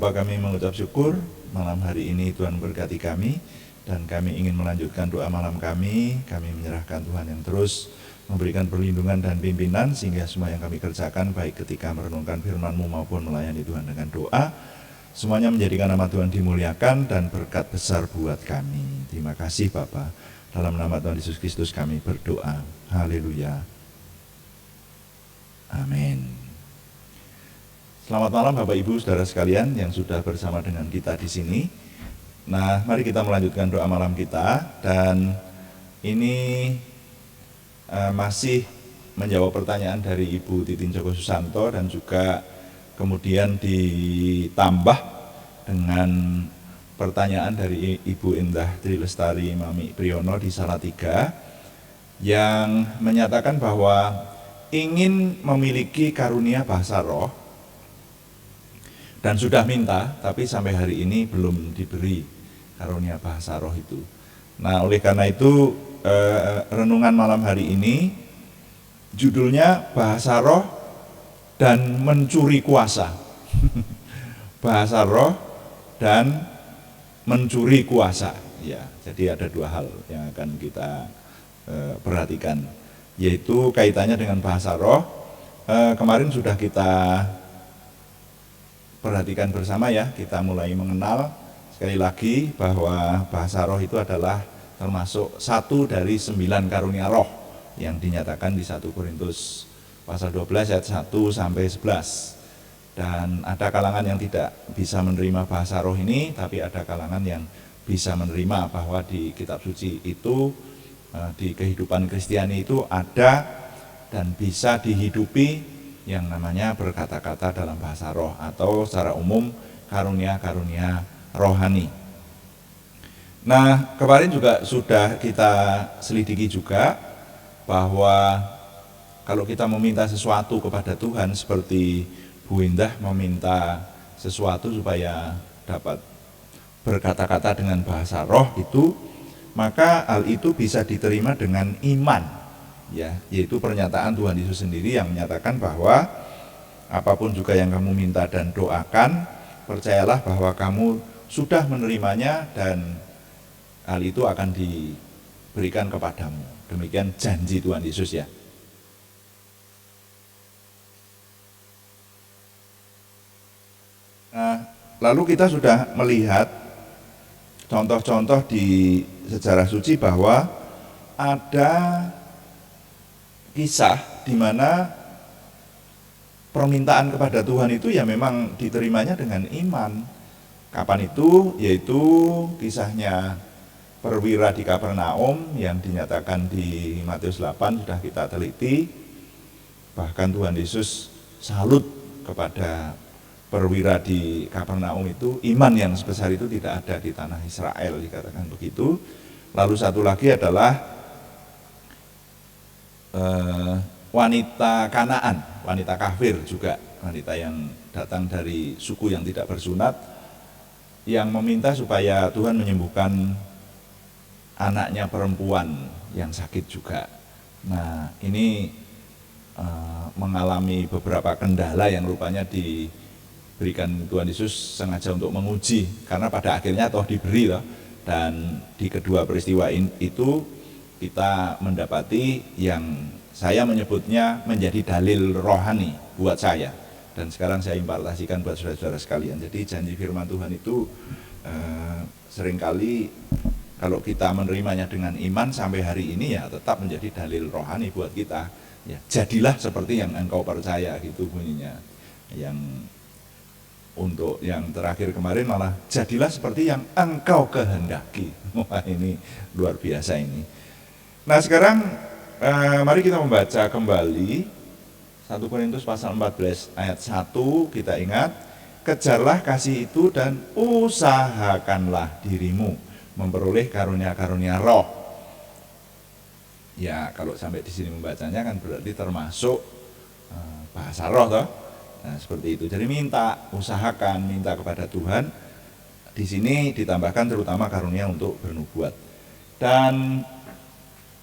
Bapa, kami mengucap syukur malam hari ini Tuhan berkati kami, dan kami ingin melanjutkan doa malam kami. Kami menyerahkan Tuhan yang terus memberikan perlindungan dan pimpinan, sehingga semua yang kami kerjakan, baik ketika merenungkan firman-Mu maupun melayani Tuhan dengan doa, semuanya menjadikan nama Tuhan dimuliakan dan berkat besar buat kami. Terima kasih Bapa. Dalam nama Tuhan Yesus Kristus kami berdoa. Haleluya. Amin. Selamat malam Bapak Ibu Saudara sekalian yang sudah bersama dengan kita di sini. Nah, mari kita melanjutkan doa malam kita, dan ini masih menjawab pertanyaan dari Ibu Titin Joko Susanto, dan juga kemudian ditambah dengan pertanyaan dari Ibu Indah Tri Lestari Mami Priyono di Salatiga, yang menyatakan bahwa ingin memiliki karunia bahasa roh dan sudah minta, tapi sampai hari ini belum diberi karunia bahasa roh itu. Nah, oleh karena itu renungan malam hari ini judulnya bahasa roh dan mencuri kuasa. Bahasa roh dan mencuri kuasa. Ya, jadi ada dua hal yang akan kita perhatikan, yaitu kaitannya dengan bahasa roh. Kemarin sudah kita perhatikan bersama ya, kita mulai mengenal sekali lagi bahwa bahasa roh itu adalah termasuk satu dari 9 karunia roh yang dinyatakan di 1 Korintus pasal 12 ayat 1 sampai 11. Dan ada kalangan yang tidak bisa menerima bahasa roh ini, tapi ada kalangan yang bisa menerima bahwa di kitab suci itu, di kehidupan Kristiani itu ada dan bisa dihidupi yang namanya berkata-kata dalam bahasa roh, atau secara umum karunia-karunia rohani. Nah, kemarin juga sudah kita selidiki juga bahwa kalau kita meminta sesuatu kepada Tuhan, seperti Bu Indah meminta sesuatu supaya dapat berkata-kata dengan bahasa roh itu, maka hal itu bisa diterima dengan iman. Ya, yaitu pernyataan Tuhan Yesus sendiri yang menyatakan bahwa apapun juga yang kamu minta dan doakan, percayalah bahwa kamu sudah menerimanya dan hal itu akan diberikan kepadamu. Demikian janji Tuhan Yesus ya. Nah, lalu kita sudah melihat contoh-contoh di sejarah suci bahwa ada kisah di mana permintaan kepada Tuhan itu ya memang diterimanya dengan iman. Kapan itu? Yaitu kisahnya perwira di Kapernaum yang dinyatakan di Matius 8 sudah kita teliti. Bahkan Tuhan Yesus salut kepada perwira di Kapernaum itu, iman yang sebesar itu tidak ada di tanah Israel, dikatakan begitu. Lalu satu lagi adalah wanita Kanaan, wanita kafir juga, wanita yang datang dari suku yang tidak bersunat, yang meminta supaya Tuhan menyembuhkan anaknya perempuan yang sakit juga. Nah, ini mengalami beberapa kendala yang rupanya diberikan Tuhan Yesus sengaja untuk menguji, karena pada akhirnya toh diberi loh. Dan di kedua peristiwa itu kita mendapati yang saya menyebutnya menjadi dalil rohani buat saya, dan sekarang saya impartasikan buat saudara-saudara sekalian. Jadi janji firman Tuhan itu seringkali kalau kita menerimanya dengan iman sampai hari ini ya tetap menjadi dalil rohani buat kita. Ya, jadilah seperti yang engkau percaya, gitu bunyinya. Yang untuk yang terakhir kemarin malah jadilah seperti yang engkau kehendaki. Wah, ini luar biasa ini. Nah, sekarang mari kita membaca kembali 1 Korintus pasal 14 ayat 1. Kita ingat, kejarlah kasih itu dan usahakanlah dirimu memperoleh karunia-karunia roh. Ya, kalau sampai di sini membacanya kan berarti termasuk bahasa roh toh. Nah, seperti itu. Jadi minta, usahakan, minta kepada Tuhan. Di sini ditambahkan terutama karunia untuk bernubuat. Dan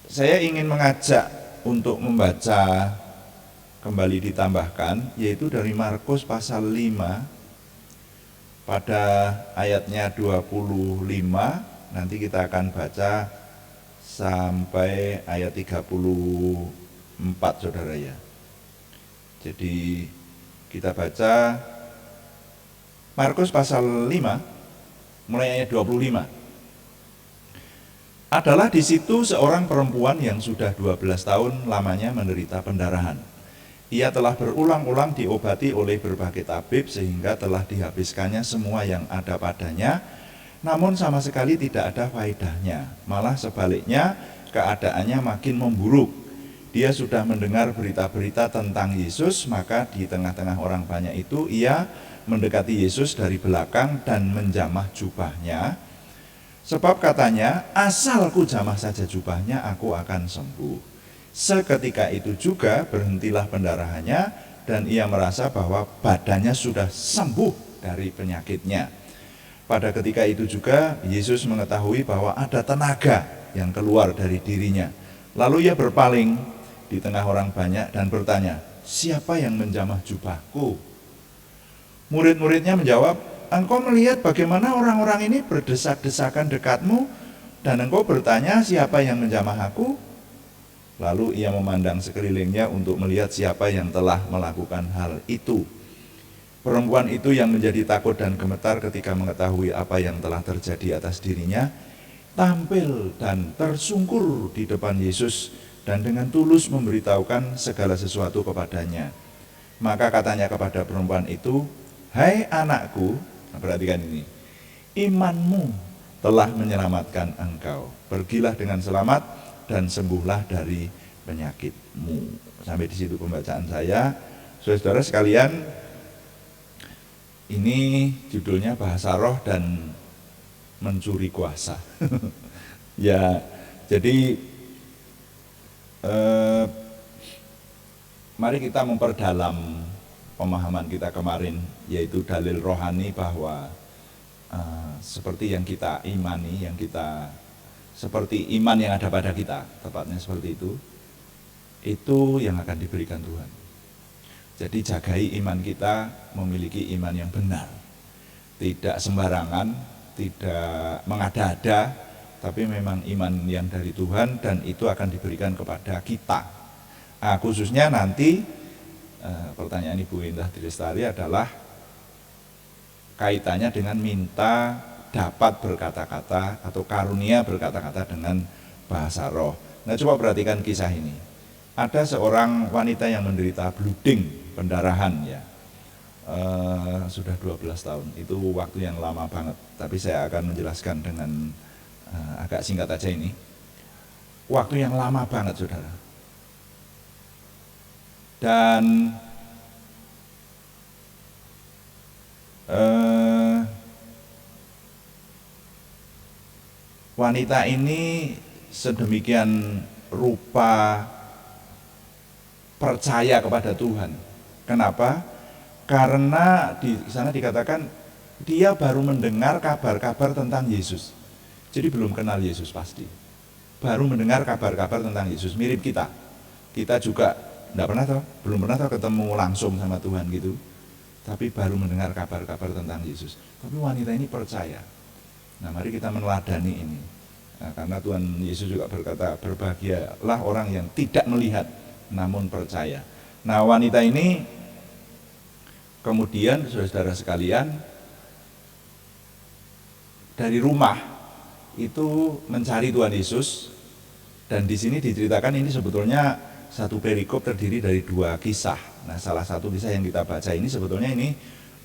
saya ingin mengajak untuk membaca kembali ditambahkan, yaitu dari Markus pasal 5 pada ayatnya 25. Nanti kita akan baca sampai ayat 34, saudara ya. Jadi kita baca Markus pasal 5 mulai ayat 25. Adalah di situ seorang perempuan yang sudah 12 tahun lamanya menderita pendarahan. Ia telah berulang-ulang diobati oleh berbagai tabib sehingga telah dihabiskannya semua yang ada padanya, namun sama sekali tidak ada faedahnya. Malah sebaliknya, keadaannya makin memburuk. Dia sudah mendengar berita-berita tentang Yesus, maka di tengah-tengah orang banyak itu ia mendekati Yesus dari belakang dan menjamah jubahnya. Sebab katanya, asal ku jamah saja jubahnya, aku akan sembuh. Seketika itu juga berhentilah pendarahannya dan ia merasa bahwa badannya sudah sembuh dari penyakitnya. Pada ketika itu juga Yesus mengetahui bahwa ada tenaga yang keluar dari dirinya. Lalu ia berpaling di tengah orang banyak dan bertanya, siapa yang menjamah jubahku? Murid-muridnya menjawab, engkau melihat bagaimana orang-orang ini berdesak-desakan dekatmu, dan engkau bertanya siapa yang menjamah aku? Lalu ia memandang sekelilingnya untuk melihat siapa yang telah melakukan hal itu. Perempuan itu yang menjadi takut dan gemetar ketika mengetahui apa yang telah terjadi atas dirinya, tampil dan tersungkur di depan Yesus dan dengan tulus memberitahukan segala sesuatu kepadanya. Maka katanya kepada perempuan itu, hai anakku, perhatikan ini, imanmu telah menyelamatkan engkau. Pergilah dengan selamat dan sembuhlah dari penyakitmu. Sampai di situ pembacaan saya. Saudara sekalian, ini judulnya bahasa roh dan mencuri kuasa. Ya, jadi mari kita memperdalam pemahaman kita kemarin, yaitu dalil rohani bahwa seperti yang kita imani, yang kita seperti iman yang ada pada kita, tepatnya seperti itu yang akan diberikan Tuhan. Jadi jagai iman kita memiliki iman yang benar, tidak sembarangan, tidak mengada-ada, tapi memang iman yang dari Tuhan dan itu akan diberikan kepada kita. Nah, khususnya nanti pertanyaan Ibu Indah Dilestari adalah kaitannya dengan minta dapat berkata-kata atau karunia berkata-kata dengan bahasa roh. Nah, coba perhatikan kisah ini. Ada seorang wanita yang menderita bleeding, pendarahan ya. Sudah 12 tahun, itu waktu yang lama banget. Tapi saya akan menjelaskan dengan agak singkat aja ini. Waktu yang lama banget, saudara. Dan wanita ini sedemikian rupa percaya kepada Tuhan. Kenapa? Karena di sana dikatakan dia baru mendengar kabar-kabar tentang Yesus. Jadi belum kenal Yesus pasti. Baru mendengar kabar-kabar tentang Yesus, mirip kita. Kita juga belum pernah ketemu langsung sama Tuhan gitu. Tapi baru mendengar kabar-kabar tentang Yesus. Tapi wanita ini percaya. Nah, mari kita meneladani ini. Nah, karena Tuhan Yesus juga berkata, berbahagialah orang yang tidak melihat namun percaya. Nah, wanita ini kemudian, saudara-saudara sekalian, dari rumah itu mencari Tuhan Yesus. Dan di sini diceritakan ini sebetulnya satu perikop terdiri dari 2 kisah. Nah, salah satu kisah yang kita baca ini sebetulnya ini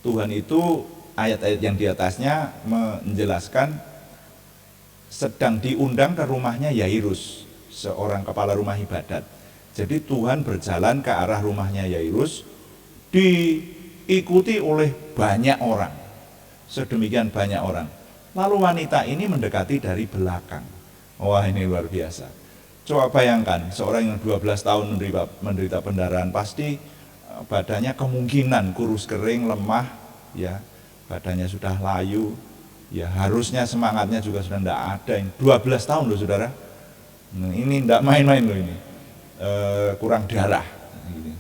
Tuhan itu ayat-ayat yang di atasnya menjelaskan sedang diundang ke rumahnya Yairus, seorang kepala rumah ibadat. Jadi Tuhan berjalan ke arah rumahnya Yairus, diikuti oleh banyak orang, sedemikian banyak orang. Lalu wanita ini mendekati dari belakang. Wah, ini luar biasa. Coba bayangkan, seorang yang 12 tahun menderita pendarahan, pasti badannya kemungkinan kurus kering, lemah, ya, badannya sudah layu, ya harusnya semangatnya juga sudah tidak ada. 12 tahun loh, saudara. Nah, ini tidak main-main loh ini. Kurang darah.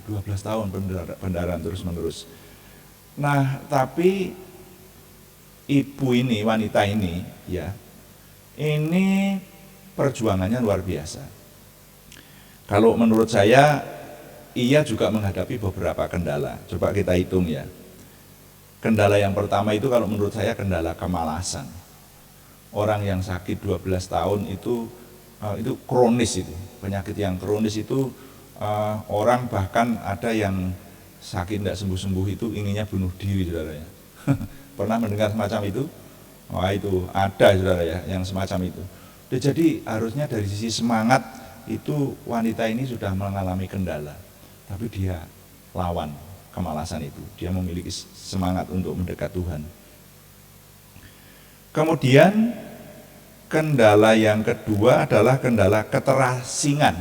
12 tahun pendarahan terus-menerus. Nah, tapi ibu ini, wanita ini, ya, ini perjuangannya luar biasa. Kalau menurut saya, ia juga menghadapi beberapa kendala. Coba kita hitung ya. Kendala yang pertama itu kalau menurut saya kendala kemalasan. Orang yang sakit 12 tahun itu kronis itu. Penyakit yang kronis itu orang bahkan ada yang sakit tidak sembuh-sembuh itu inginnya bunuh diri, saudara ya. Pernah mendengar semacam itu? Wah, itu ada, saudara ya, yang semacam itu. Jadi harusnya dari sisi semangat itu wanita ini sudah mengalami kendala, tapi dia lawan kemalasan itu. Dia memiliki semangat untuk mendekat Tuhan. Kemudian kendala yang kedua adalah kendala keterasingan.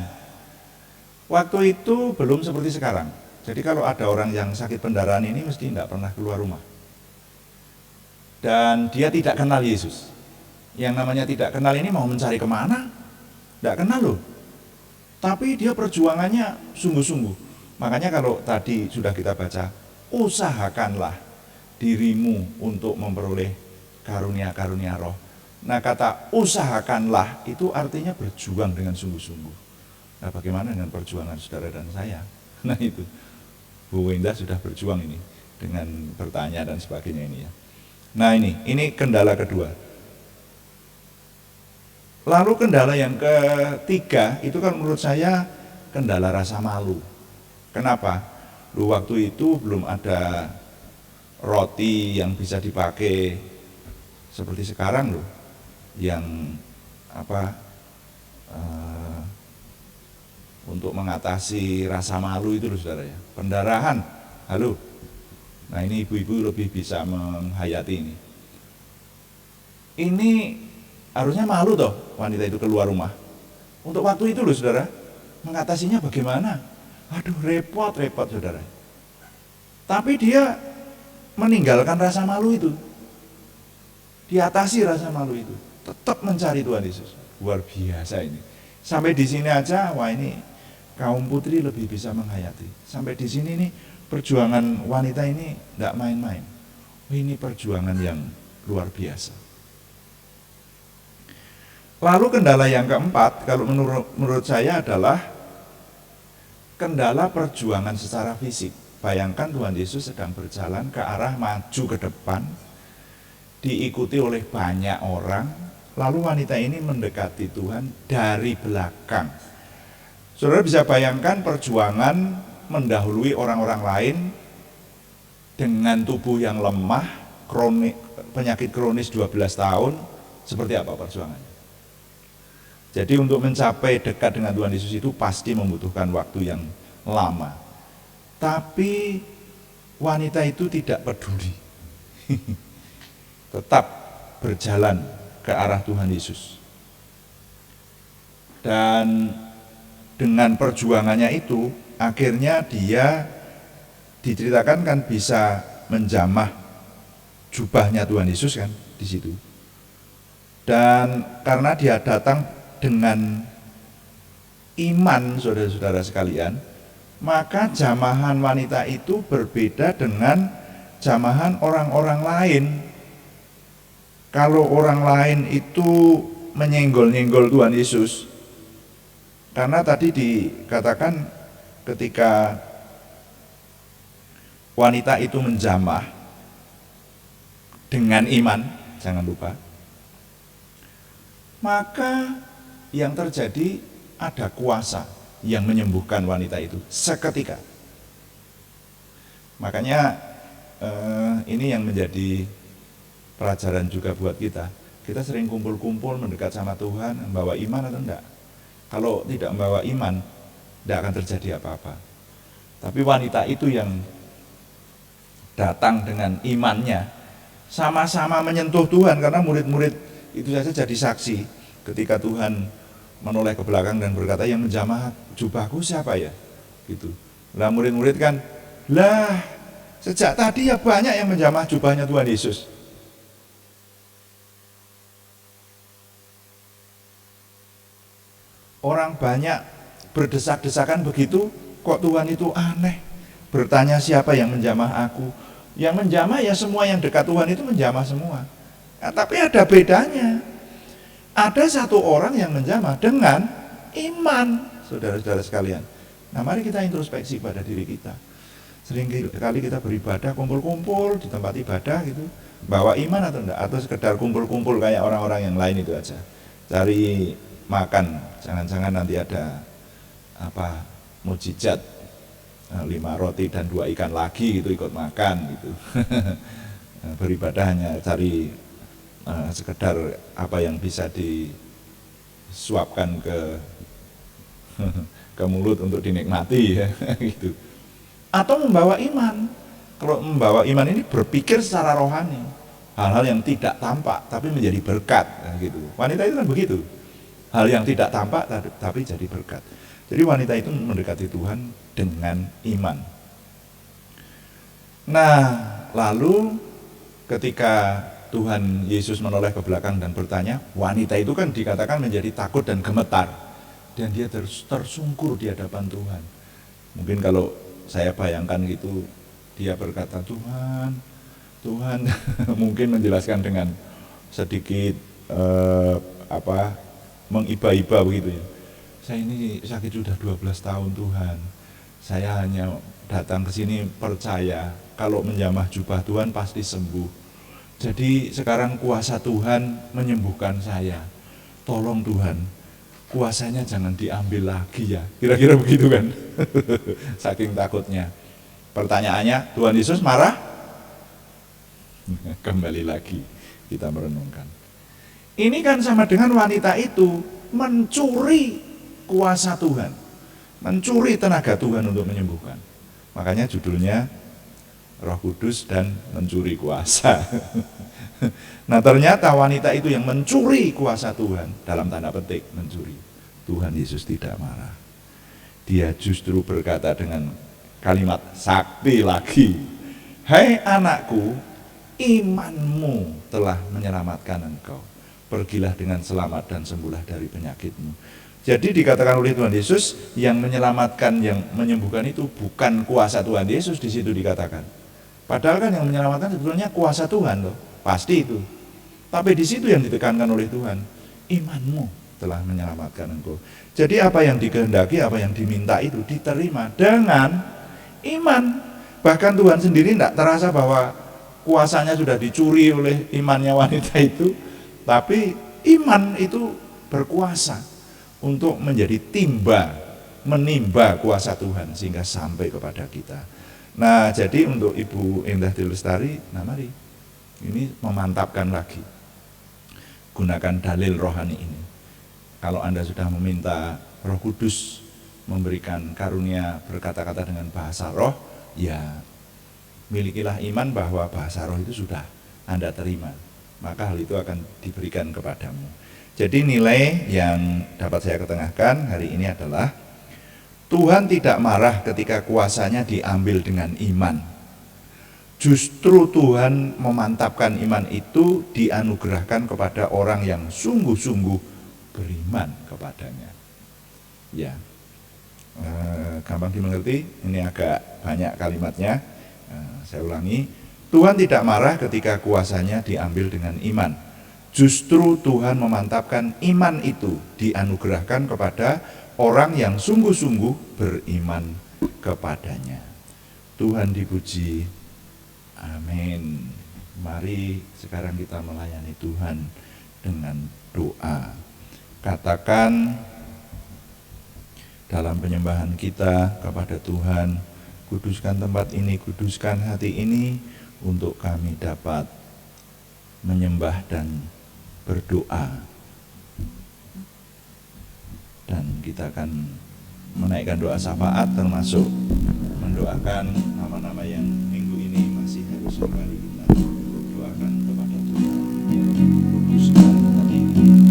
Waktu itu belum seperti sekarang. Jadi kalau ada orang yang sakit pendarahan ini mesti tidak pernah keluar rumah. Dan dia tidak kenal Yesus. Yang namanya tidak kenal ini mau mencari kemana? Tidak kenal loh. Tapi dia perjuangannya sungguh-sungguh. Makanya kalau tadi sudah kita baca, usahakanlah dirimu untuk memperoleh karunia-karunia roh. Nah, kata usahakanlah itu artinya berjuang dengan sungguh-sungguh. Nah, bagaimana dengan perjuangan saudara dan saya? Nah, itu Bu Winda sudah berjuang ini dengan bertanya dan sebagainya ini ya. Nah, ini kendala kedua. Lalu kendala yang ketiga itu kan menurut saya kendala rasa malu. Kenapa? Waktu itu belum ada roti yang bisa dipakai seperti sekarang loh, yang untuk mengatasi rasa malu itu loh, saudara ya. Pendarahan, halo. Nah, ini ibu-ibu lebih bisa menghayati ini. Ini harusnya malu toh wanita itu keluar rumah. Untuk waktu itu loh, saudara, mengatasinya bagaimana? Aduh, repot saudara. Tapi dia meninggalkan rasa malu itu. Diatasi rasa malu itu. Tetap mencari Tuhan Yesus. Luar biasa ini. Sampai di sini aja, wah ini kaum putri lebih bisa menghayati. Sampai di sini nih perjuangan wanita ini tidak main-main. Ini perjuangan yang luar biasa. Lalu kendala yang keempat, kalau menurut saya adalah kendala perjuangan secara fisik. Bayangkan Tuhan Yesus sedang berjalan ke arah maju ke depan, diikuti oleh banyak orang, lalu wanita ini mendekati Tuhan dari belakang. Saudara bisa bayangkan perjuangan mendahului orang-orang lain dengan tubuh yang lemah, penyakit kronis 12 tahun, seperti apa perjuangannya? Jadi untuk mencapai dekat dengan Tuhan Yesus itu pasti membutuhkan waktu yang lama. Tapi wanita itu tidak peduli. Tetap berjalan ke arah Tuhan Yesus. Dan dengan perjuangannya itu, akhirnya dia diceritakan kan bisa menjamah jubahnya Tuhan Yesus kan di situ. Dan karena dia datang dengan iman, saudara-saudara sekalian, maka jamahan wanita itu berbeda dengan jamahan orang-orang lain. Kalau orang lain itu menyenggol-nyenggol Tuhan Yesus, karena tadi dikatakan ketika wanita itu menjamah dengan iman, jangan lupa, maka yang terjadi ada kuasa yang menyembuhkan wanita itu seketika. Makanya ini yang menjadi pelajaran juga buat kita. Kita sering kumpul-kumpul mendekat sama Tuhan, membawa iman atau enggak? Kalau tidak membawa iman, tidak akan terjadi apa-apa. Tapi wanita itu yang datang dengan imannya, sama-sama menyentuh Tuhan, karena murid-murid itu saja jadi saksi ketika Tuhan menoleh ke belakang dan berkata, yang menjamah jubahku siapa ya? Gitu. Lah murid-murid kan, lah sejak tadi ya banyak yang menjamah jubahnya Tuhan Yesus. Orang banyak berdesak-desakan begitu, kok Tuhan itu aneh. Bertanya siapa yang menjamah aku? Yang menjamah ya semua yang dekat Tuhan itu menjamah semua. Nah, tapi ada bedanya. Ada satu orang yang menjamah dengan iman, saudara-saudara sekalian. Nah, mari kita introspeksi pada diri kita. Sering kali kita beribadah, kumpul-kumpul di tempat ibadah gitu, bawa iman atau enggak? Atau sekedar kumpul-kumpul kayak orang-orang yang lain itu aja, cari makan, jangan-jangan nanti ada apa mujizat, 5 roti dan 2 ikan lagi gitu, ikut makan gitu. Beribadah hanya cari sekedar apa yang bisa disuapkan ke mulut untuk dinikmati ya, gitu. Atau membawa iman. Kalau membawa iman ini berpikir secara rohani, hal-hal yang tidak tampak tapi menjadi berkat, gitu. Wanita itu kan begitu, hal yang tidak tampak tapi jadi berkat. Jadi wanita itu mendekati Tuhan dengan iman. Nah, lalu ketika Tuhan Yesus menoleh ke belakang dan bertanya, wanita itu kan dikatakan menjadi takut dan gemetar, dan dia tersungkur di hadapan Tuhan. Mungkin kalau saya bayangkan gitu, dia berkata, Tuhan mungkin menjelaskan dengan sedikit mengiba-iba begitu ya. Saya ini sakit sudah 12 tahun Tuhan. Saya hanya datang ke sini percaya kalau menjamah jubah Tuhan pasti sembuh. Jadi sekarang kuasa Tuhan menyembuhkan saya. Tolong Tuhan, kuasanya jangan diambil lagi ya. Kira-kira begitu kan. Saking takutnya. Pertanyaannya, Tuhan Yesus marah? Kembali lagi kita merenungkan. Ini kan sama dengan wanita itu mencuri kuasa Tuhan, mencuri tenaga Tuhan untuk menyembuhkan. Makanya judulnya Roh Kudus dan mencuri kuasa. Nah, ternyata wanita itu yang mencuri kuasa Tuhan, dalam tanda petik mencuri. Tuhan Yesus tidak marah. Dia justru berkata dengan kalimat sakti lagi, hai anakku, imanmu telah menyelamatkan engkau. Pergilah dengan selamat dan sembuhlah dari penyakitmu. Jadi dikatakan oleh Tuhan Yesus, yang menyelamatkan, yang menyembuhkan itu bukan kuasa Tuhan Yesus, di situ dikatakan. Padahal kan yang menyelamatkan sebetulnya kuasa Tuhan loh, pasti itu. Tapi di situ yang ditekankan oleh Tuhan, imanmu telah menyelamatkan engkau. Jadi apa yang dikehendaki, apa yang diminta itu diterima dengan iman. Bahkan Tuhan sendiri tidak terasa bahwa kuasanya sudah dicuri oleh imannya wanita itu, tapi iman itu berkuasa untuk menjadi menimba kuasa Tuhan sehingga sampai kepada kita. Nah, jadi untuk Ibu Endah Lestari, nah mari ini memantapkan lagi, gunakan dalil rohani ini. Kalau Anda sudah meminta Roh Kudus memberikan karunia berkata-kata dengan bahasa roh, ya milikilah iman bahwa bahasa roh itu sudah Anda terima, maka hal itu akan diberikan kepadamu. Jadi nilai yang dapat saya ketengahkan hari ini adalah Tuhan tidak marah ketika kuasanya diambil dengan iman. Justru Tuhan memantapkan iman itu dianugerahkan kepada orang yang sungguh-sungguh beriman kepadanya. Ya, gampang dimengerti, ini agak banyak kalimatnya. Saya ulangi, Tuhan tidak marah ketika kuasanya diambil dengan iman. Justru Tuhan memantapkan iman itu dianugerahkan kepada orang yang sungguh-sungguh beriman kepadanya. Tuhan dipuji. Amin. Mari sekarang kita melayani Tuhan dengan doa. Katakan dalam penyembahan kita kepada Tuhan, kuduskan tempat ini, kuduskan hati ini, untuk kami dapat menyembah dan berdoa. Dan kita akan menaikkan doa syafaat, termasuk mendoakan nama-nama yang minggu ini masih harus kembali kita doakan kepada Tuhan. Kuduskan hati ini.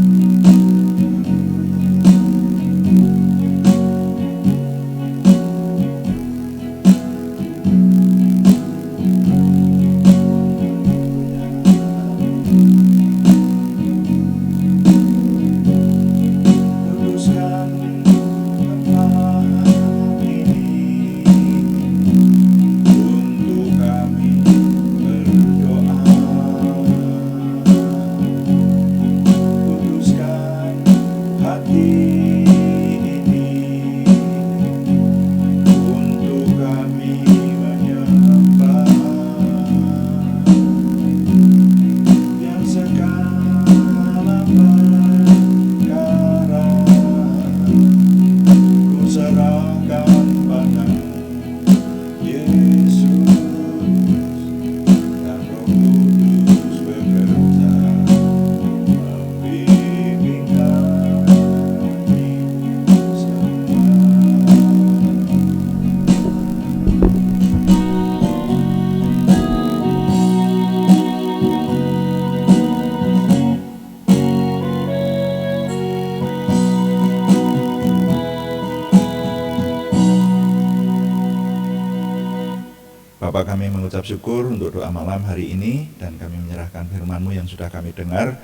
Bapa, kami mengucap syukur untuk doa malam hari ini, dan kami menyerahkan firman-Mu yang sudah kami dengar.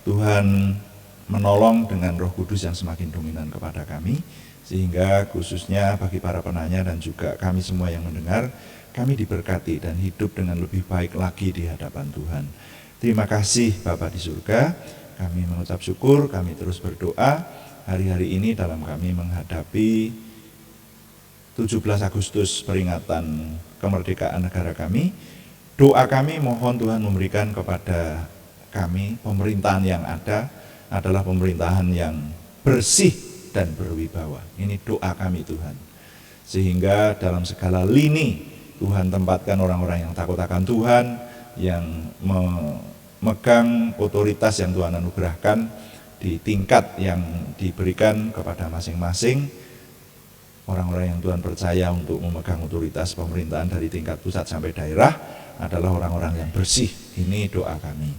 Tuhan menolong dengan Roh Kudus yang semakin dominan kepada kami, sehingga khususnya bagi para penanya dan juga kami semua yang mendengar, kami diberkati dan hidup dengan lebih baik lagi di hadapan Tuhan. Terima kasih Bapa di surga, kami mengucap syukur, kami terus berdoa hari-hari ini dalam kami menghadapi 17 Agustus, peringatan kemerdekaan negara kami. Doa kami mohon Tuhan memberikan kepada kami pemerintahan yang ada adalah pemerintahan yang bersih dan berwibawa. Ini doa kami Tuhan. Sehingga dalam segala lini Tuhan tempatkan orang-orang yang takut akan Tuhan, yang memegang otoritas yang Tuhan anugerahkan di tingkat yang diberikan kepada masing-masing. Orang-orang yang Tuhan percaya untuk memegang otoritas pemerintahan dari tingkat pusat sampai daerah adalah orang-orang yang bersih. Ini doa kami.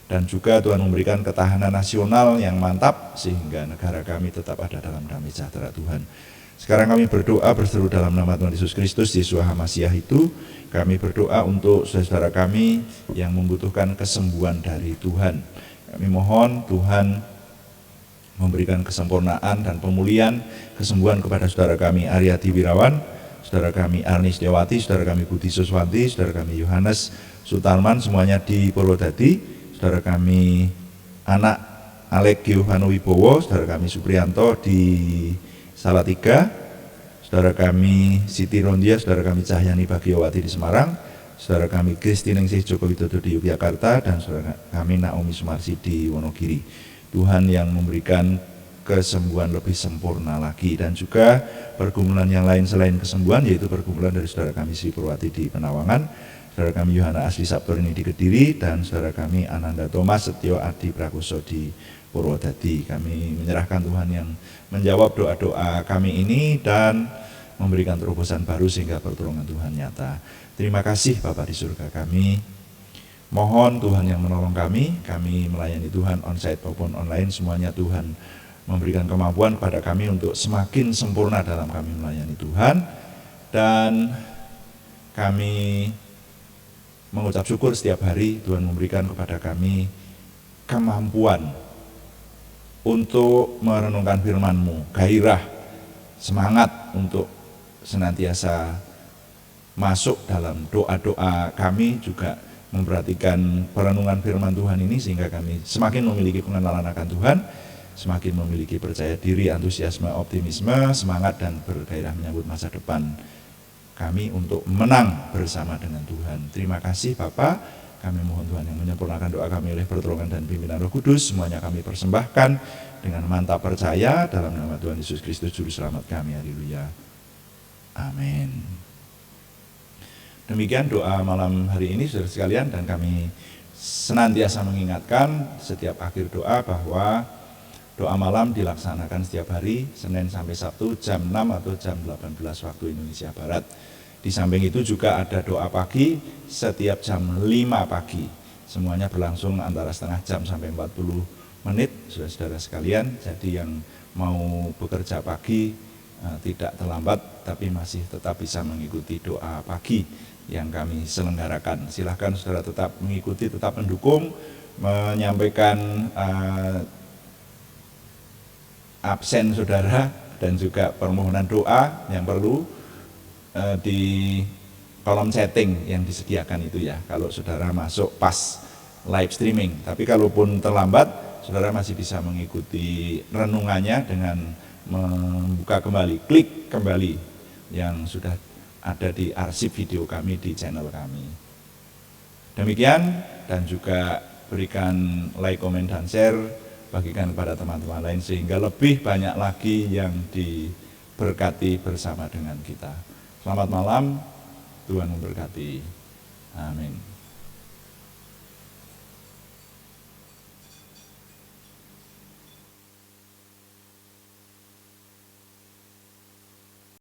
Dan juga Tuhan memberikan ketahanan nasional yang mantap sehingga negara kami tetap ada dalam damai sejahtera Tuhan. Sekarang kami berdoa berseru dalam nama Tuhan Yesus Kristus, Yeshua HaMasyiah itu. Kami berdoa untuk saudara kami yang membutuhkan kesembuhan dari Tuhan. Kami mohon Tuhan memberikan kesempurnaan dan pemulihan, kesembuhan kepada saudara kami Aryadi Wirawan, saudara kami Arnis Dewati, saudara kami Budi Suswanti, saudara kami Yohanes Sutarman, semuanya di Purwodadi, saudara kami anak Alek Giovanni Wibowo, saudara kami Supriyanto di Salatiga, saudara kami Siti Rondia, saudara kami Cahyani Bagiowati di Semarang, saudara kami Kristi Ningsih Joko Widodo di Yogyakarta, dan saudara kami Naomi Sumarsi di Wonogiri. Tuhan yang memberikan kesembuhan lebih sempurna lagi, dan juga pergumulan yang lain selain kesembuhan, yaitu pergumulan dari saudara kami Sri Purwati di Penawangan, saudara kami Yohana Asli Sabtorini di Kediri, dan saudara kami Ananda Thomas Setio Adi Prakoso di Purwodadi. Kami menyerahkan Tuhan yang menjawab doa-doa kami ini dan memberikan terobosan baru sehingga pertolongan Tuhan nyata. Terima kasih Bapa di surga kami. Mohon Tuhan yang menolong kami melayani Tuhan onsite maupun online, semuanya Tuhan memberikan kemampuan kepada kami untuk semakin sempurna dalam kami melayani Tuhan, dan kami mengucap syukur setiap hari Tuhan memberikan kepada kami kemampuan untuk merenungkan firman-Mu, gairah, semangat untuk senantiasa masuk dalam doa-doa kami, juga memperhatikan perenungan firman Tuhan ini, sehingga kami semakin memiliki pengenalan akan Tuhan, semakin memiliki percaya diri, antusiasme, optimisme, semangat, dan bergairah menyambut masa depan kami untuk menang bersama dengan Tuhan. Terima kasih Bapa. Kami mohon Tuhan yang menyempurnakan doa kami oleh pertolongan dan pimpinan Roh Kudus. Semuanya kami persembahkan dengan mantap percaya dalam nama Tuhan Yesus Kristus Juru Selamat kami. Haleluya. Amin. Demikian doa malam hari ini saudara sekalian, dan kami senantiasa mengingatkan setiap akhir doa bahwa doa malam dilaksanakan setiap hari, Senin sampai Sabtu jam 6 atau jam 18 waktu Indonesia Barat. Di samping itu juga ada doa pagi setiap jam 5 pagi. Semuanya berlangsung antara setengah jam sampai 40 menit, saudara-saudara sekalian. Jadi yang mau bekerja pagi tidak terlambat, tapi masih tetap bisa mengikuti doa pagi yang kami selenggarakan. Silahkan saudara tetap mengikuti, tetap mendukung, menyampaikan absen saudara, dan juga permohonan doa yang perlu di kolom chatting yang disediakan itu ya, kalau saudara masuk pas live streaming. Tapi kalaupun terlambat, saudara masih bisa mengikuti renungannya dengan membuka kembali, klik kembali yang sudah ada di arsip video kami di channel kami. Demikian, dan juga berikan like, komen, dan share, bagikan kepada teman-teman lain sehingga lebih banyak lagi yang diberkati bersama dengan kita. Selamat malam, Tuhan memberkati. Amin.